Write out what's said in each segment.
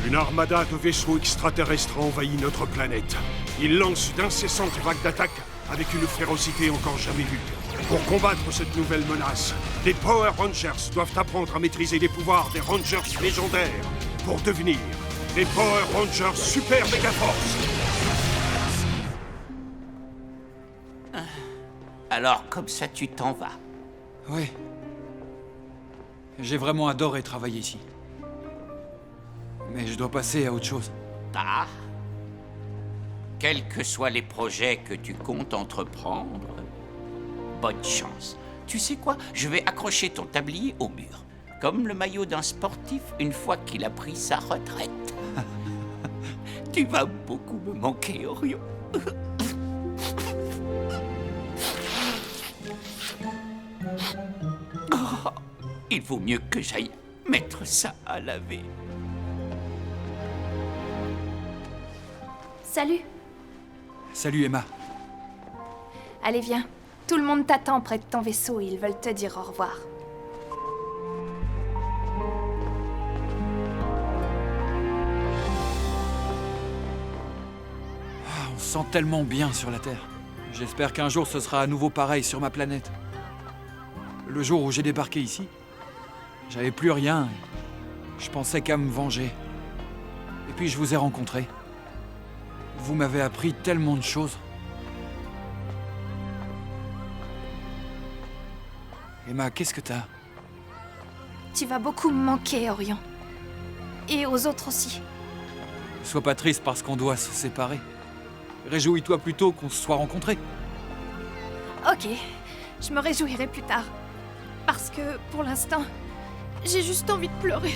Une armada de vaisseaux extraterrestres a envahi notre planète. Ils lancent d'incessantes vagues d'attaques avec une férocité encore jamais vue. Pour combattre cette nouvelle menace, les Power Rangers doivent apprendre à maîtriser les pouvoirs des Rangers légendaires pour devenir les Power Rangers Super Mega Force. Alors, comme ça, tu t'en vas. Ouais. J'ai vraiment adoré travailler ici. Mais je dois passer à autre chose. Ah. Quels que soient les projets que tu comptes entreprendre, bonne chance. Tu sais quoi? Je vais accrocher ton tablier au mur. Comme le maillot d'un sportif une fois qu'il a pris sa retraite. Tu vas beaucoup me manquer, Orion. Oh, il vaut mieux que j'aille mettre ça à laver. Salut. Salut Emma. Allez, viens. Tout le monde t'attend près de ton vaisseau et ils veulent te dire au revoir. On se sent tellement bien sur la Terre. J'espère qu'un jour ce sera à nouveau pareil sur ma planète. Le jour où j'ai débarqué ici, j'avais plus rien. Je pensais qu'à me venger. Et puis je vous ai rencontré. Vous m'avez appris tellement de choses. Emma, qu'est-ce que t'as? Tu vas beaucoup me manquer, Orion. Et aux autres aussi. Sois pas triste parce qu'on doit se séparer. Réjouis-toi plutôt qu'on se soit rencontrés. Ok, je me réjouirai plus tard. Parce que, pour l'instant, j'ai juste envie de pleurer.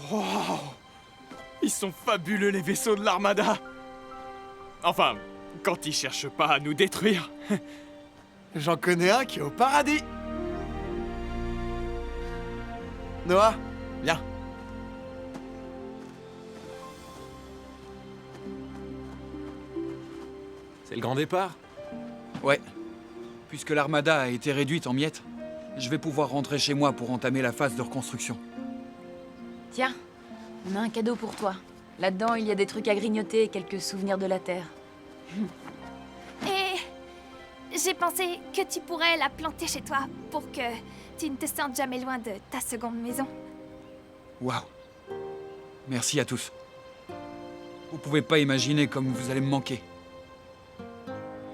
Wow! Ils sont fabuleux, les vaisseaux de l'Armada! Enfin, quand ils cherchent pas à nous détruire. J'en connais un qui est au paradis. Noah, viens. C'est le grand départ? Ouais. Puisque l'armada a été réduite en miettes, je vais pouvoir rentrer chez moi pour entamer la phase de reconstruction. Tiens, on a un cadeau pour toi. Là-dedans, il y a des trucs à grignoter et quelques souvenirs de la Terre. Et j'ai pensé que tu pourrais la planter chez toi pour que tu ne te sentes jamais loin de ta seconde maison. Waouh. Merci à tous. Vous pouvez pas imaginer comme vous allez me manquer.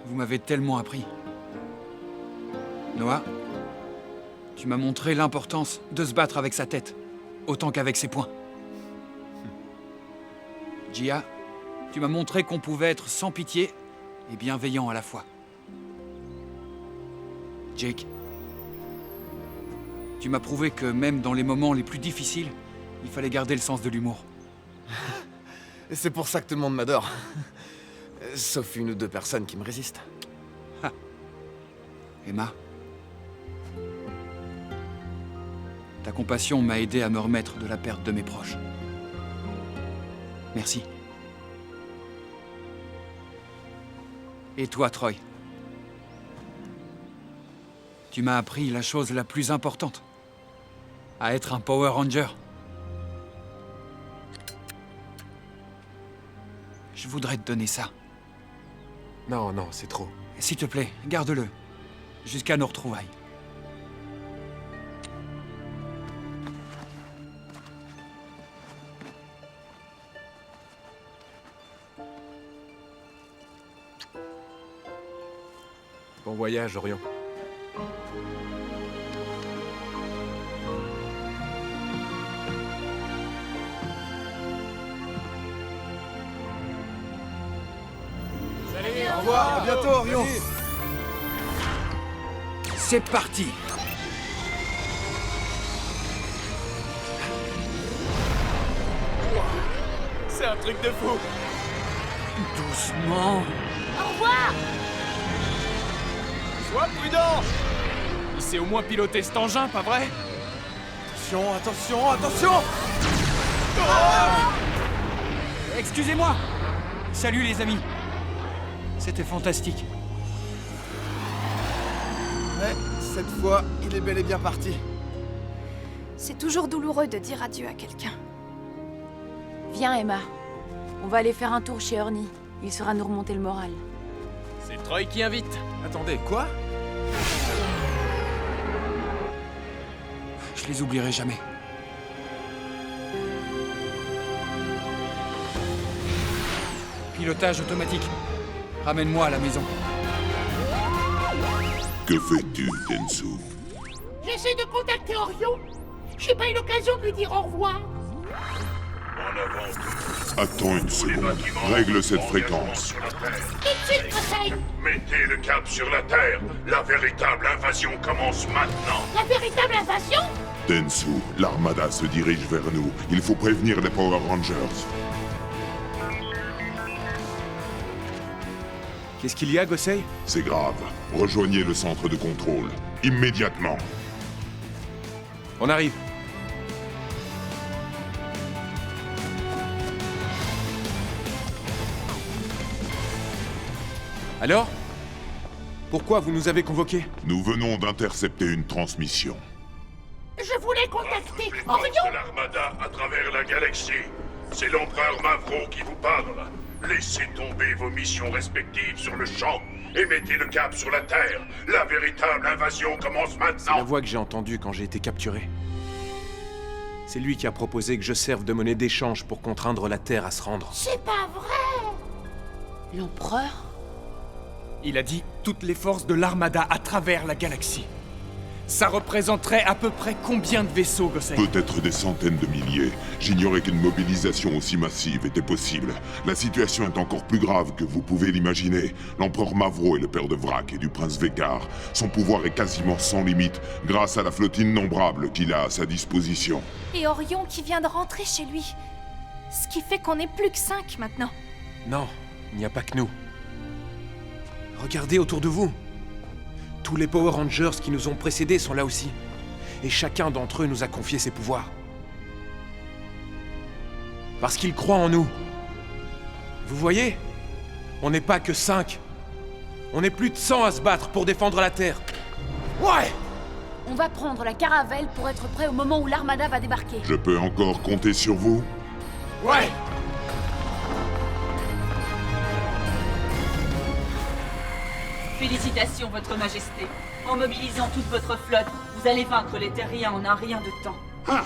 Vous m'avez tellement appris. Noah, tu m'as montré l'importance de se battre avec sa tête, autant qu'avec ses poings. Gia, tu m'as montré qu'on pouvait être sans pitié et bienveillant à la fois. Jake, tu m'as prouvé que même dans les moments les plus difficiles, il fallait garder le sens de l'humour. Et c'est pour ça que tout le monde m'adore. Sauf une ou deux personnes qui me résistent. Emma, ta compassion m'a aidé à me remettre de la perte de mes proches. Merci. Et toi, Troy, tu m'as appris la chose la plus importante, à être un Power Ranger. Je voudrais te donner ça. Non, non, c'est trop. S'il te plaît, garde-le, jusqu'à nos retrouvailles. Bon voyage, Orion. Salut, Au revoir, à bientôt, Orion. C'est parti. C'est un truc de fou. Doucement. Au revoir! Sois prudent. Il sait au moins piloter cet engin, pas vrai? Attention, attention, attention! Excusez-moi. Salut les amis. C'était fantastique. Ouais, cette fois, il est bel et bien parti. C'est toujours douloureux de dire adieu à quelqu'un. Viens, Emma. On va aller faire un tour chez Ernie. Il saura nous remonter le moral. C'est Troy qui invite. Attendez, quoi? Je les oublierai jamais. Pilotage automatique. Ramène-moi à la maison. Que fais-tu, Densu? J'essaie de contacter Orion. J'ai pas eu l'occasion de lui dire au revoir. Attends une seconde. Règle cette fréquence. Tout de suite, conseil. Mettez le cap sur la Terre. La véritable invasion commence maintenant. La véritable invasion? Densu, l'armada se dirige vers nous. Il faut prévenir les Power Rangers. Qu'est-ce qu'il y a, Gosei? C'est grave. Rejoignez le centre de contrôle. Immédiatement. On arrive. Alors? Pourquoi vous nous avez convoqués? Nous venons d'intercepter une transmission. Je voulais contacter De Orion. l'armada à travers la galaxie. C'est l'empereur Mavro qui vous parle. Laissez tomber vos missions respectives sur le champ et mettez le cap sur la Terre. La véritable invasion commence C'est la maintenant. voix que j'ai entendue quand j'ai été capturé. C'est lui qui a proposé que je serve de monnaie d'échange pour contraindre la Terre à se rendre. C'est pas vrai. L'empereur? Il a dit toutes les forces de l'armada à travers la galaxie. Ça représenterait à peu près combien de vaisseaux, Gosei? Peut-être des centaines de milliers. J'ignorais qu'une mobilisation aussi massive était possible. La situation est encore plus grave que vous pouvez l'imaginer. L'empereur Mavro est le père de Vrak et du prince Vekar. Son pouvoir est quasiment sans limite, grâce à la flotte innombrable qu'il a à sa disposition. Et Orion qui vient de rentrer chez lui. Ce qui fait qu'on n'est plus que 5 maintenant. Non, il n'y a pas que nous. Regardez autour de vous. Tous les Power Rangers qui nous ont précédés sont là aussi. Et chacun d'entre eux nous a confié ses pouvoirs. Parce qu'ils croient en nous. Vous voyez? On n'est pas que 5. On est plus de 100 à se battre pour défendre la Terre. Ouais! On va prendre la caravelle pour être prêt au moment où l'armada va débarquer. Je peux encore compter sur vous? Ouais! Félicitations, Votre Majesté. En mobilisant toute votre flotte, vous allez vaincre les terriens en un rien de temps. Ah,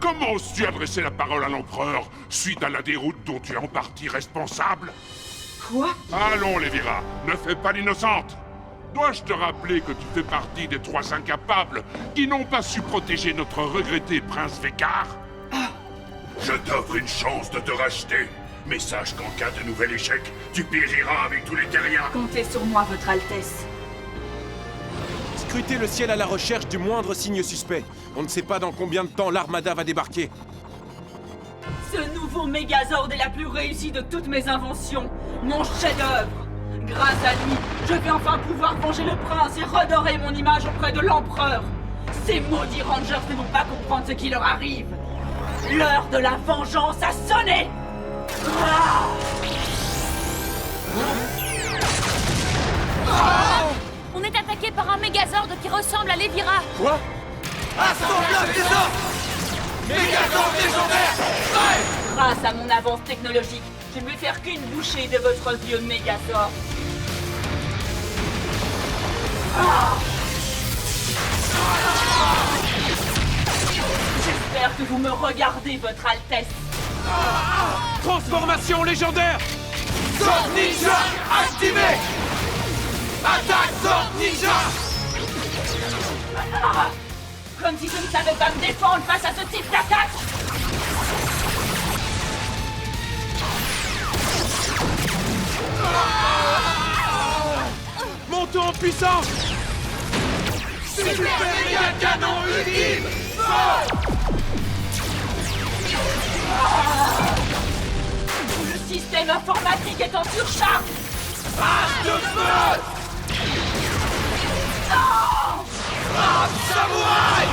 comment oses-tu adresser la parole à l'empereur suite à la déroute dont tu es en partie responsable? Quoi? Allons, Lévira, ne fais pas l'innocente. Dois-je te rappeler que tu fais partie des 3 incapables qui n'ont pas su protéger notre regretté prince Vekar? Je t'offre une chance de te racheter, mais sache qu'en cas de nouvel échec, tu périras avec tous les terriens. Comptez sur moi, Votre Altesse. Scrutez le ciel à la recherche du moindre signe suspect. On ne sait pas dans combien de temps l'armada va débarquer. Ce nouveau Mégazord est la plus réussie de toutes mes inventions. Mon chef-d'œuvre. Grâce à lui, je vais enfin pouvoir venger le prince et redorer mon image auprès de l'empereur. Ces maudits Rangers ne vont pas comprendre ce qui leur arrive. L'heure de la vengeance a sonné. On est attaqué par un Mégazord qui ressemble à Lévira. Quoi? Assemblage des ordres! Mégazord légendaire! Grâce à mon avance technologique, je ne vais faire qu'une bouchée de votre vieux Mégazord. J'espère que vous me regardez, Votre Altesse. Transformation légendaire! Sword Ninja activé! Attaque Sword Ninja! Comme si je ne savais pas me défendre face à ce type d'attaque! Montons en puissance! Super méga canon ultime! Le système informatique est en surcharge! Phase de feu! Non! Frappe samouraï!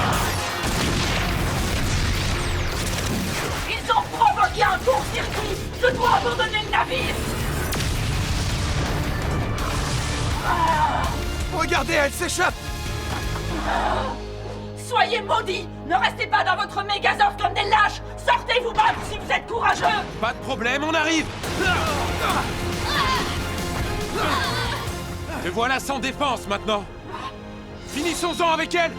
Ils ont provoqué un court-circuit! Je dois abandonner le navire! Regardez, elle s'échappe! Soyez maudits! Ne restez pas dans votre Megazord comme des lâches! Sortez vous battre si vous êtes courageux! Pas de problème, on arrive! Te voilà sans défense maintenant! Finissons-en avec elle!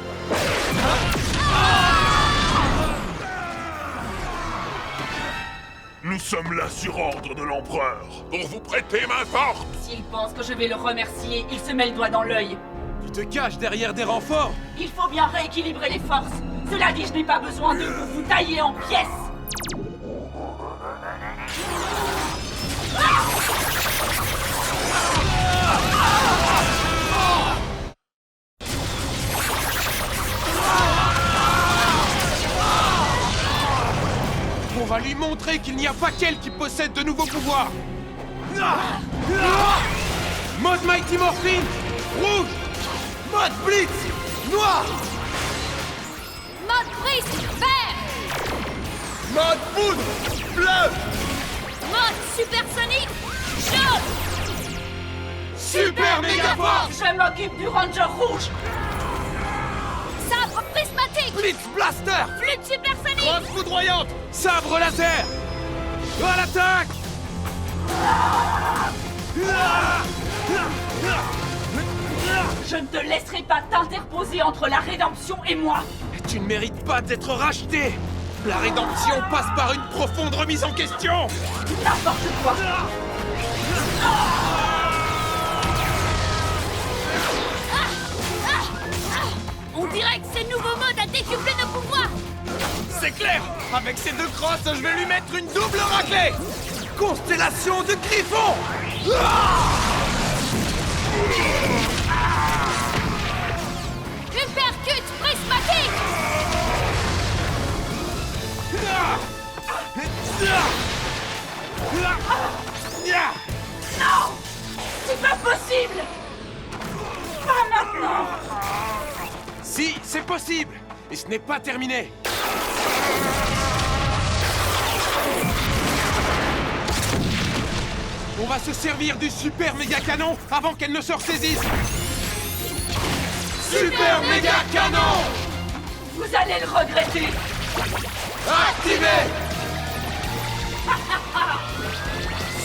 Nous sommes là sur ordre de l'Empereur, pour vous prêter main forte. S'il pense que je vais le remercier, il se met le doigt dans l'œil. Tu te caches derrière des renforts! Il faut bien rééquilibrer les forces. Cela dit, je n'ai pas besoin d'eux pour vous tailler en pièces. On va lui montrer qu'il n'y a pas qu'elle qui possède de nouveaux pouvoirs! Mode Mighty Morphin! Rouge! Mode Blitz! Noir! Mode brise, vert. Mode Poudre! Bleu! Mode supersonique, jaune. Super méga force! Je m'occupe du Ranger rouge. Sabre prismatique. Blitz Blaster! Flûte supersonique. Crosse foudroyante! Sabre laser! À l'attaque! Je ne te laisserai pas t'interposer entre la rédemption et moi. Tu ne mérites pas d'être racheté! La rédemption passe par une profonde remise en question! N'importe quoi. On dirait que ce nouveau mode a décuplé nos pouvoirs. C'est clair! Avec ces deux crosses, je vais lui mettre une double raclée! Constellation de Griffon! Uppercut prismatique. Non! C'est pas possible! Pas maintenant! Si, c'est possible! Et ce n'est pas terminé! On va se servir du super méga canon avant qu'elle ne se ressaisisse! Super méga canon! Vous allez le regretter! Activé!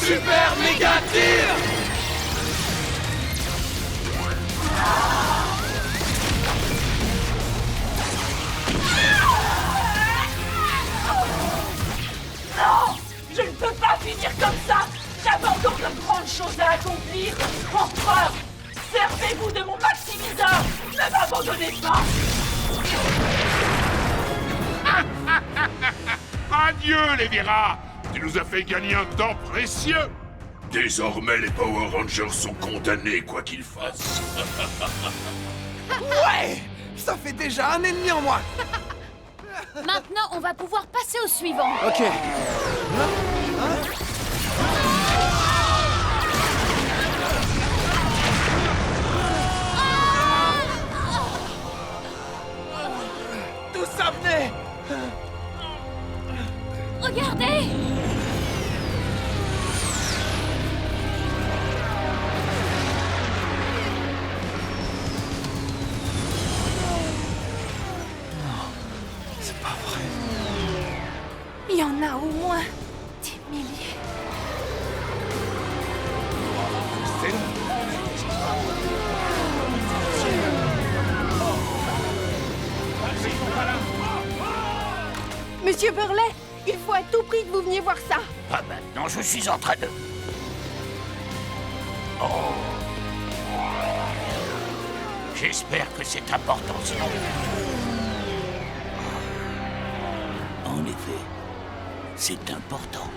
Super méga tir! Non! Je ne peux pas finir comme ça! J'avais encore de grandes choses à accomplir! Empereur! Servez-vous de mon maximiseur! Ne m'abandonnez pas! Adieu, les Vera! Tu nous as fait gagner un temps précieux! Désormais, les Power Rangers sont condamnés, quoi qu'ils fassent. Ouais! Ça fait déjà un ennemi en moins! Maintenant, on va pouvoir passer au suivant. Ok. D'où ça venait? Regardez. C'est pas vrai. Il y en a au moins des milliers. Monsieur Burley, il faut à tout prix que vous veniez voir ça. Pas maintenant, je suis en train de... Oh. J'espère que c'est important, sinon... En effet, c'est important.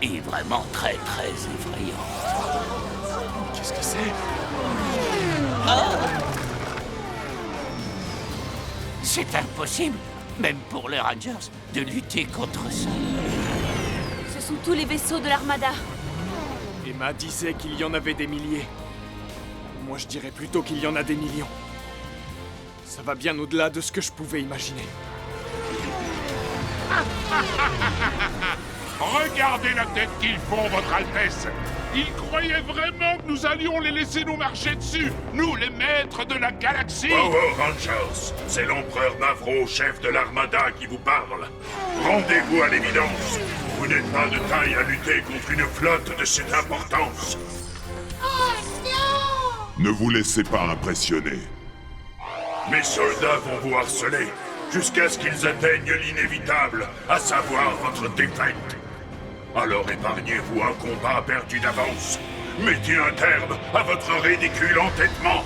Et vraiment très effrayant. Qu'est-ce que c'est? C'est impossible, même pour les Rangers, de lutter contre ça. Ce sont tous les vaisseaux de l'Armada. Emma disait qu'il y en avait des milliers. Moi, je dirais plutôt qu'il y en a des millions. Ça va bien au-delà de ce que je pouvais imaginer. Regardez la tête qu'ils font, Votre Altesse. Ils croyaient vraiment que nous allions les laisser nous marcher dessus, nous, les maîtres de la galaxie. Power Rangers, c'est l'empereur Navro, chef de l'Armada, qui vous parle. Rendez-vous à l'évidence. Vous n'êtes pas de taille à lutter contre une flotte de cette importance. Ne vous laissez pas impressionner. Mes soldats vont vous harceler, jusqu'à ce qu'ils atteignent l'inévitable, à savoir votre défaite. Alors épargnez-vous un combat perdu d'avance. Mettez un terme à votre ridicule entêtement.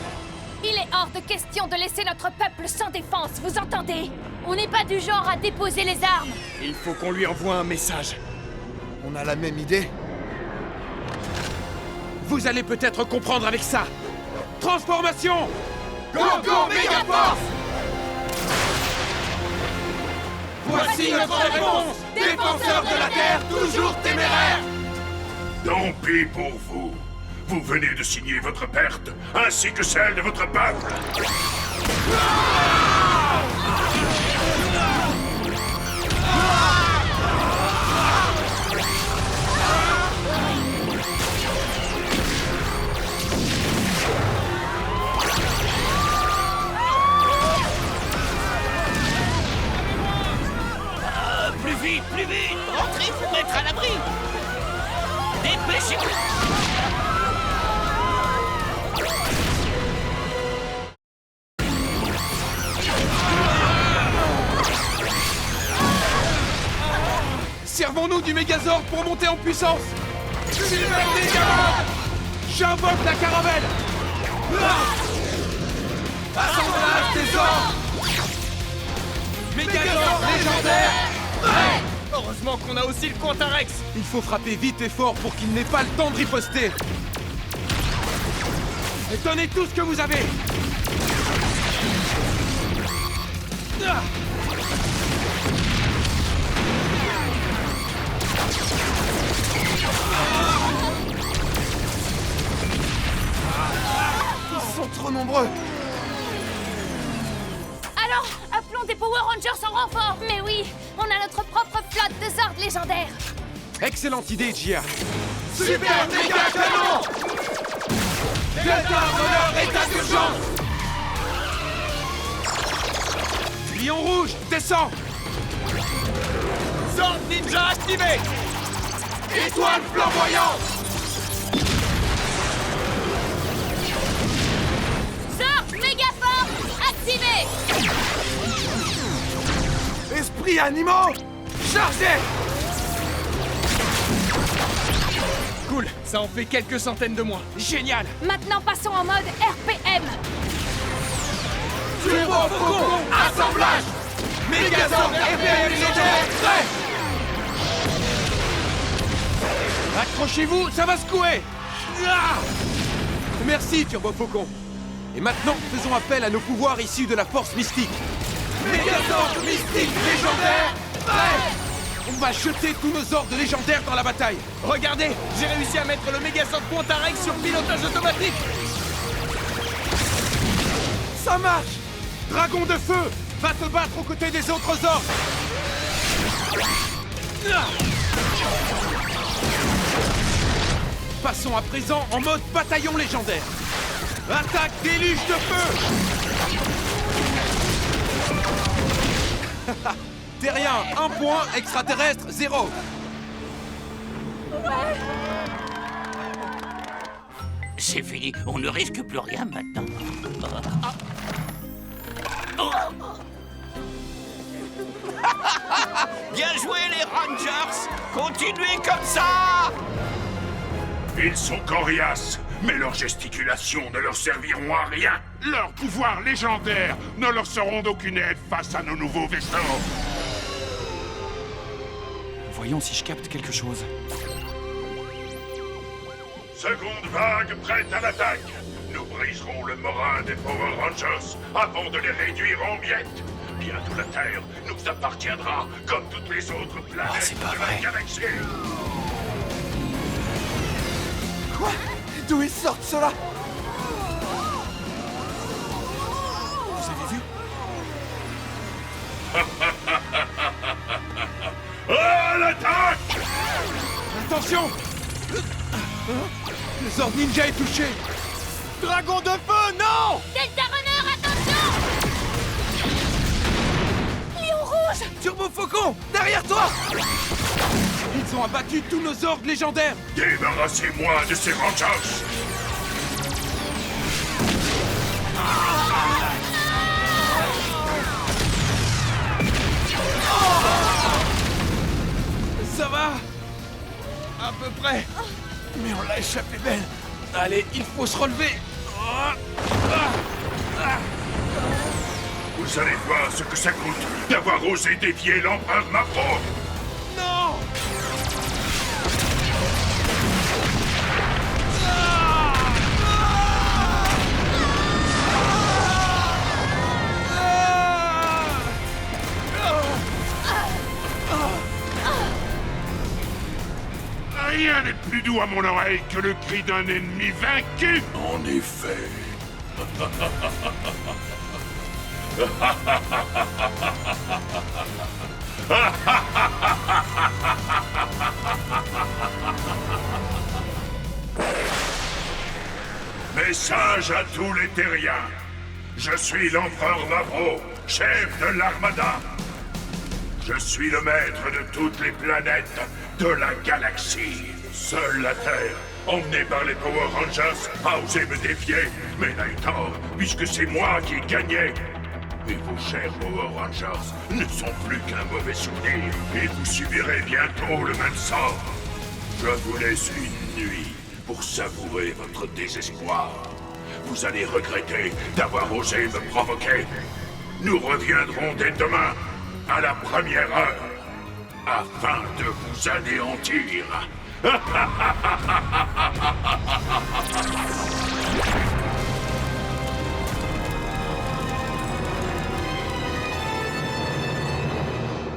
Il est hors de question de laisser notre peuple sans défense, vous entendez? On n'est pas du genre à déposer les armes. Il faut qu'on lui envoie un message. On a la même idée. Vous allez peut-être comprendre avec ça. Transformation! Go Megaforce! Voici notre réponse! Défenseurs de la Terre, toujours téméraires! Tant pis pour vous. Vous venez de signer votre perte, ainsi que celle de votre peuple. Plus vite! Entrez, vous mettre à l'abri! Dépêchez-vous! Servons-nous du Mégazord pour monter en puissance! J'invoque la caravelle! Assemblage des ordres! Mégazord légendaire! Heureusement qu'on a aussi le Quantarex. Il faut frapper vite et fort pour qu'il n'ait pas le temps de riposter. Et donnez tout ce que vous avez. Ils sont trop nombreux. Alors, appelons des Power Rangers en renfort. Mais oui, on a notre propre flotte de Zord légendaires. Excellente idée, Gia. Super méga canon! Delta Voleur, état d'urgence! Lion rouge, descends! Zord Ninja activé! Étoile flamboyante! Zord Megaforce activé! Esprit animaux, chargez! Cool, ça en fait quelques centaines de moins. Génial! Maintenant, passons en mode RPM. Turbo Faucon, assemblage! Mégazord RPM légendaire, prêt! Accrochez-vous, ça va secouer! Ah! Merci, Turbo Faucon. Et maintenant, faisons appel à nos pouvoirs issus de la force mystique. Mégazord mystique légendaire, prêt! On va jeter tous nos ordres légendaires dans la bataille. Regardez, j'ai réussi à mettre le Megazord Quantarex sur pilotage automatique. Ça marche! Dragon de feu, va te battre aux côtés des autres ordres. Passons à présent en mode bataillon légendaire. Attaque déluge de feu! Terrien, 1 point, extraterrestre, 0. C'est fini, on ne risque plus rien maintenant. Bien joué les Rangers! Continuez comme ça! Ils sont coriaces, mais leurs gesticulations ne leur serviront à rien. Leurs pouvoirs légendaires ne leur seront d'aucune aide face à nos nouveaux vaisseaux. Voyons si je capte quelque chose. Seconde vague prête à l'attaque. Nous briserons le morin des Power Rangers avant de les réduire en miettes. Bientôt la Terre nous appartiendra comme toutes les autres planètes de la galaxie. Quoi? D'où ils sortent ceux-là? Vous avez vu? À l'attaque! Attention! Le Zord Ninja est touché! Dragon de feu, non! Delta Runner, attention! Lion rouge! Turbo Faucon, derrière toi! Ils ont abattu tous nos Zords légendaires! Débarrassez-moi de ces Rangers! Ça va? À peu près. Mais on l'a échappé belle. Allez, il faut se relever. Vous allez voir ce que ça coûte d'avoir osé défier l'empereur Macron. Non! Rien n'est plus doux à mon oreille que le cri d'un ennemi vaincu. En effet. Message à tous les terriens. Je suis l'empereur Mavro, chef de l'Armada. Je suis le maître de toutes les planètes de la galaxie. Seule la Terre, emmenée par les Power Rangers, a osé me défier, mais n'a eu tort, puisque c'est moi qui gagnais. Et vos chers Power Rangers ne sont plus qu'un mauvais souvenir, et vous subirez bientôt le même sort. Je vous laisse une nuit pour savourer votre désespoir. Vous allez regretter d'avoir osé me provoquer. Nous reviendrons dès demain, à la première heure, afin de vous anéantir.